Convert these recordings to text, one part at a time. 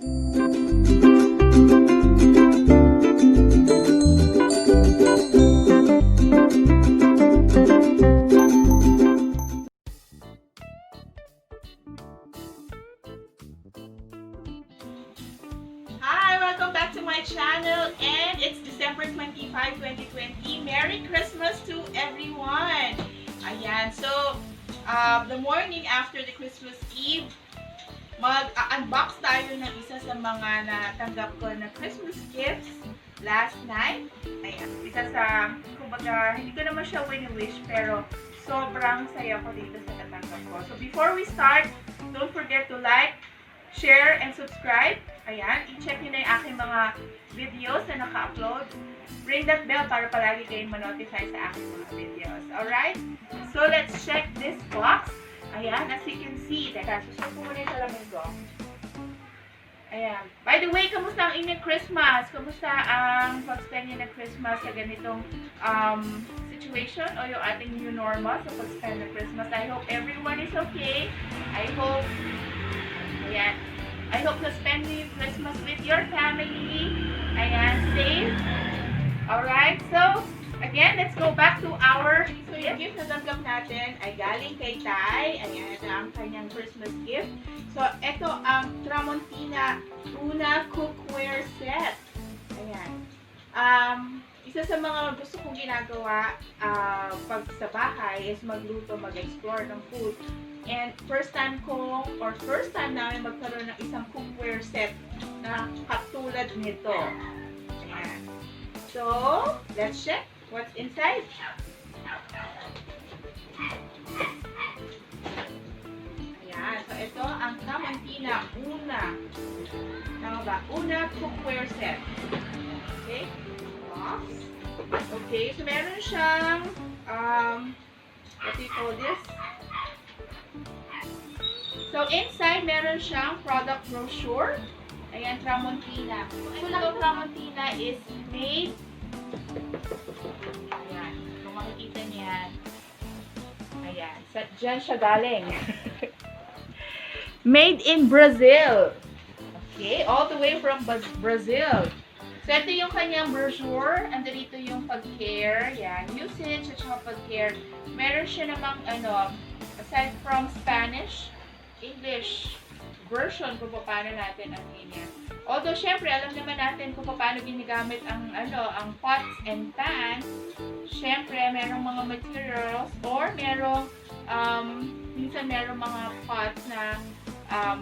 Hi! Welcome back to my channel, and it's December 25, 2020. Merry Christmas to everyone! Ayan, so the morning after the Christmas Eve, mag-unbox tayo ng isa sa mga natanggap ko na Christmas gifts last night. Ayan, isa sa, kumbaga, hindi ko naman siya win-wish, pero sobrang saya ko dito sa natanggap ko. So before we start, don't forget to like, share, and subscribe. Ayan, i-check nyo na yung aking mga videos na naka-upload. Ring that bell para palagi kayong ma-notify sa aking mga videos. Alright? So, let's check this box. Ayan, as you can see. Teka, susunod ko muna yung salamin ko. Ayan. By the way, kamusta ang inyong Christmas? Kamusta ang pag-spend nyo ng Christmas sa ganitong situation o yung ating new normal sa pag-spend ng Christmas? I hope everyone is okay. I hope na spend yung Christmas with your family. Ayan, safe. Alright, so, again, let's go back to our... So, yung gift na tanggap natin ay galing kay Tay. Ayan, ito ang kanyang Christmas gift. So, ito ang Tramontina Una Cookware Set. Ayan. Isa sa mga gusto kong ginagawa pag sa bahay is magluto, mag-explore ng food. And first time namin magkaroon ng isang cookware set na katulad nito. Ayan. So, let's check what's inside. Ayan. So, ito ang Tramontina Una. Tama ba? Una Cookware Set. Okay. Box. Okay. So, meron siyang what do you call this? So, inside, meron siyang product brochure. Ayan, Tramontina. So, ito Tramontina is made. Ayan. Kung makikita niyan. Ayan. Diyan siya galing. Made in Brazil. Okay. All the way from Brazil. So, ito yung kanyang brochure. Ando dito yung pag-care. Ayan. Usage at saka pag-care. Meron siya namang, aside from Spanish, English version kung paano natin ang ganyan. Although, syempre, alam naman natin kung paano ginagamit ang pots and pans. Syempre, merong mga materials or minsan merong mga pots na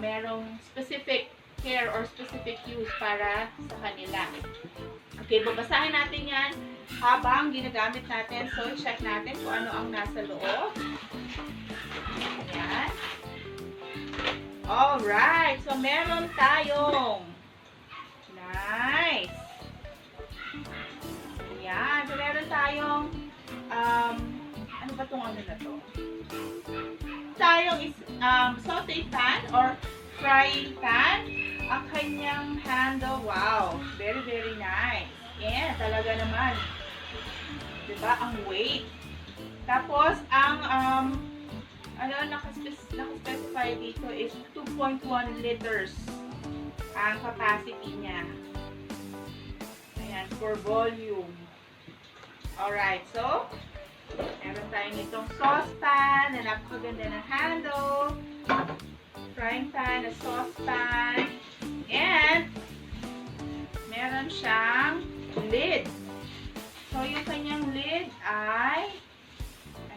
merong specific care or specific use para sa kanila. Okay, babasahin natin yan habang ginagamit natin. So, check natin kung ano ang nasa loob. Ayan. Alright, so meron tayong nice. Ayan, so meron tayong ano ba tong ano na to? Tayong saute pan or frying pan. Ang kanyang handle, wow, very very nice. Yeah, talaga naman. Diba, ang weight. Tapos, ang naka-specify dito is 2.1 liters ang capacity niya. Ayan, for volume. Alright, so, meron tayong itong saucepan na napakaganda ng handle, frying pan, na saucepan, and meron siyang lid. So, yung kanyang lid ay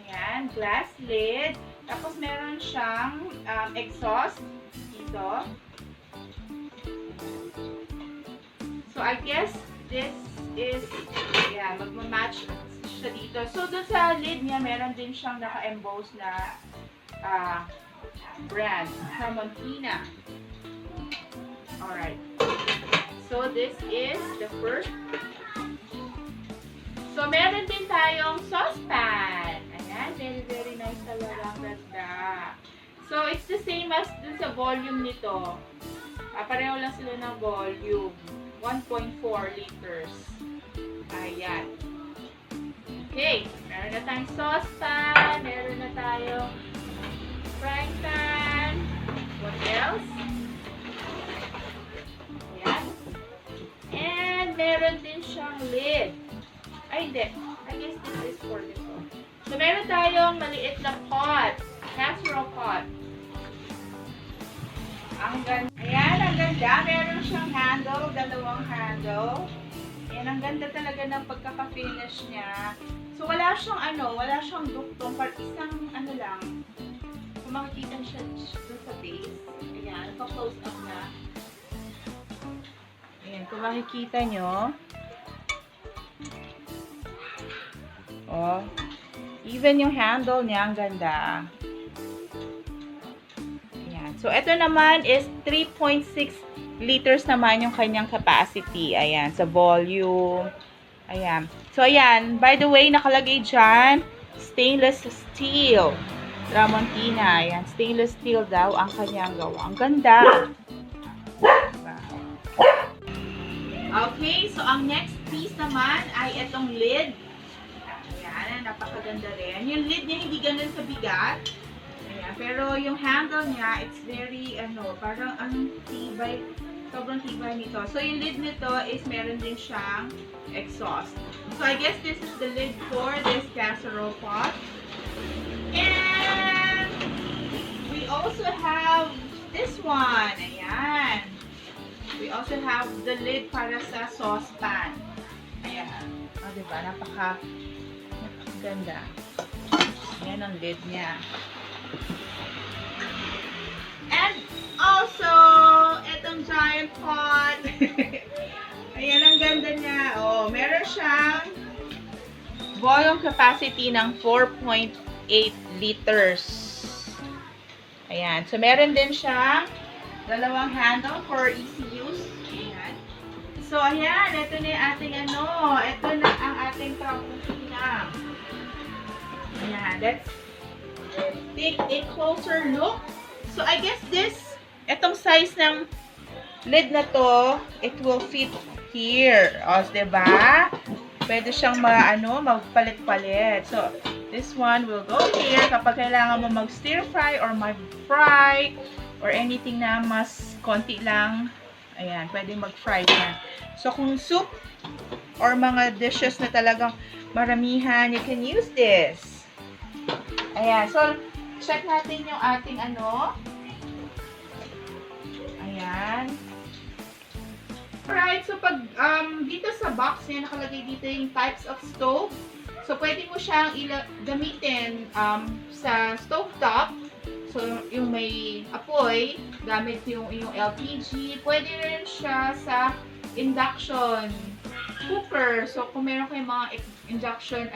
ayan, glass lid. Tapos, meron siyang exhaust dito. So, I guess this is, yeah, magmamatch siya dito. So, dun sa lid niya, meron din siyang naka-emboss na brand, Tramontina. Alright. So, this is the first. So, meron din tayong saucepan. Ayan, very, very nice talaga ang ganda. So, it's the same as dun sa volume nito. Pareho lang sila ng volume. 1.4 liters. Ayan. Okay. Meron na tayong saucepan. Meron na tayong frying pan. What else? hindi. I guess this is for this one. So, meron tayong maliit na pot. Casserole pot. Ang ganda. Ayan, ang ganda. Meron siyang handle, dalawang handle. Ayan, ang ganda talaga ng pagkaka-finish niya. So, wala siyang duktong. Isang lang. Kung makikita siya doon sa base. Ayan, naka-close up na. Ayan, kung makikita nyo. Oh, even yung handle niya, ang ganda. Ayan. So, ito naman is 3.6 liters naman yung kanyang capacity. Ayan, sa volume. Ayan. So, ayan. By the way, nakalagay dyan, stainless steel. Tramontina. Ayan. Stainless steel daw ang kanyang gawa. Ang ganda. Okay. So, ang next piece naman ay itong lid. Ayan. Napakaganda rin. Yung lid niya hindi ganun sa bigat. Ayan. Pero yung handle niya, it's very, parang ang tibay. Sobrang tibay nito. So, yung lid nito is meron din siyang exhaust. So, I guess this is the lid for this casserole pot. And we also have this one. Ayan. We also have the lid para sa saucepan. Ayan. O, diba? Napaka-ganda. Ayan ang lid niya. And also, itong giant pot. Ayan, ang ganda niya. Oh, meron siyang volume capacity ng 4.8 liters. Ayan. So, meron din siyang dalawang handle for easy use. Ayan. So, ayan. Ito na yung ating ito na ang ating tramontina. Ayan. Let's take a closer look. So, I guess itong size ng lid na to, it will fit here. O, diba? Pwede siyang magpalit-palit. So, this one will go here kapag kailangan mo mag-stir fry or mag-fry or anything na mas konti lang. Ayan, pwede mag-fry na. So, kung soup or mga dishes na talagang maramihan, you can use this. Ayan, so, check natin yung ating Ayan. Alright, so pag dito sa box niya, nakalagay dito yung types of stove. So, pwede mo siyang gamitin sa stovetop. So, yung may apoy, gamit yung LPG. Pwede rin siya sa induction cooker. So, kung meron kayong mga induction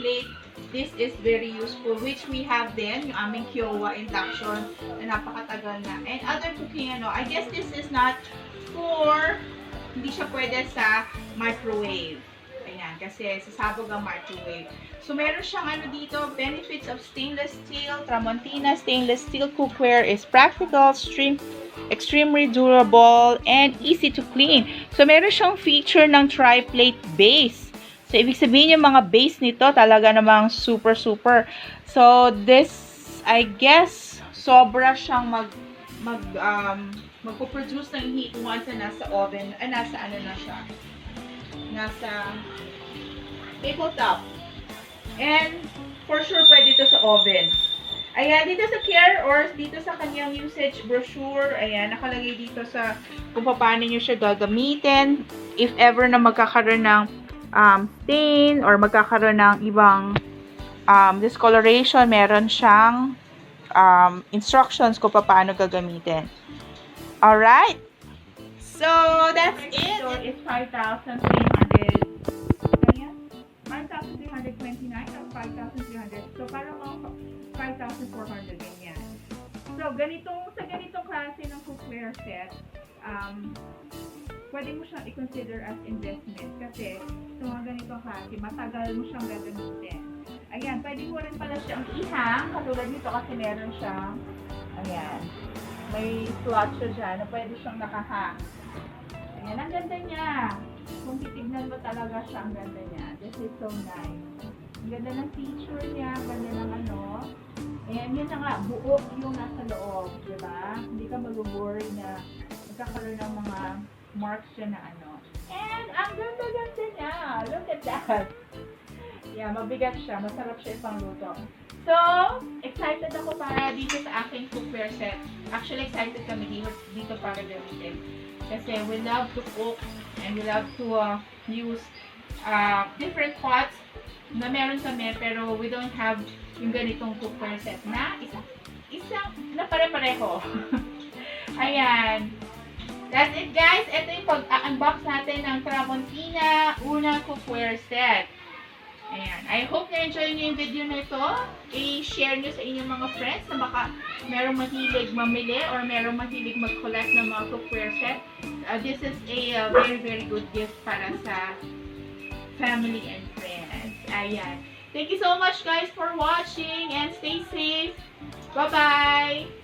plate, this is very useful, which we have din, yung aming Kiowa induction na napakatagal na. And other cooking, I guess this is not for, hindi siya pwede sa microwave. Ayan, kasi sasabog ang microwave. So, meron siyang dito, benefits of stainless steel. Tramontina stainless steel cookware is practical, extremely durable, and easy to clean. So, meron siyang feature ng tri-plate base. So, ibig sabihin yung mga base nito talaga namang super. So, this, I guess, sobra siyang magpo-produce ng heat once na nasa oven, nasa tabletop. And, for sure, pwede ito sa oven. Ayan, dito sa care or dito sa kanyang usage brochure, ayan, nakalagay dito sa kung paano nyo siya gagamitin. If ever na magkakaroon ng stain or magkakaroon ng ibang discoloration, meron siyang instructions kung paano gagamitin. Alright? So, that's it. So, it's 5,300. Ayan? 5,329 or 5,300. So, parang 5,400 ganyan. So, sa ganitong klase ng cookware set, pwede mo siyang i-consider as investment kasi sa mga ganitong klase, matagal mo siyang gagamitin. Ayan, pwede mo rin pala siyang ihang, katulad nito kasi meron siyang, ayan, may slot siya dyan na pwede siyang nakahang. Ayan, ang ganda niya. Kung titignan mo talaga siya, ang ganda niya. This is so nice. Ang ganda ng feature niya, ang ganda ng Ayan, yun na nga, buo yung nasa loob, diba? Hindi ka mag-worry na magkakaroon ng mga marks siya na ano. And ang ganda-ganda niya. Look at that. Yeah, mabigat siya. Masarap siya ipangluto. So, excited ako para dito sa aking cookware set. Actually, excited kami dito para gamitin. Kasi we love to cook and we love to use different pots na meron kami pero we don't have yung ganitong cookware set na isang na pare-pareho. Ayan. That's it guys. Ito yung pag-unbox natin ng Tramontina unang cookware set. Ayan. I hope na-enjoy nyo yung video na ito. I-share nyo sa inyong mga friends na baka merong mahilig mamili or merong mahilig mag-collect ng mga cookware set. This is a very, very good gift para sa family and friends. Ayan. Thank you so much guys for watching and stay safe. Bye-bye!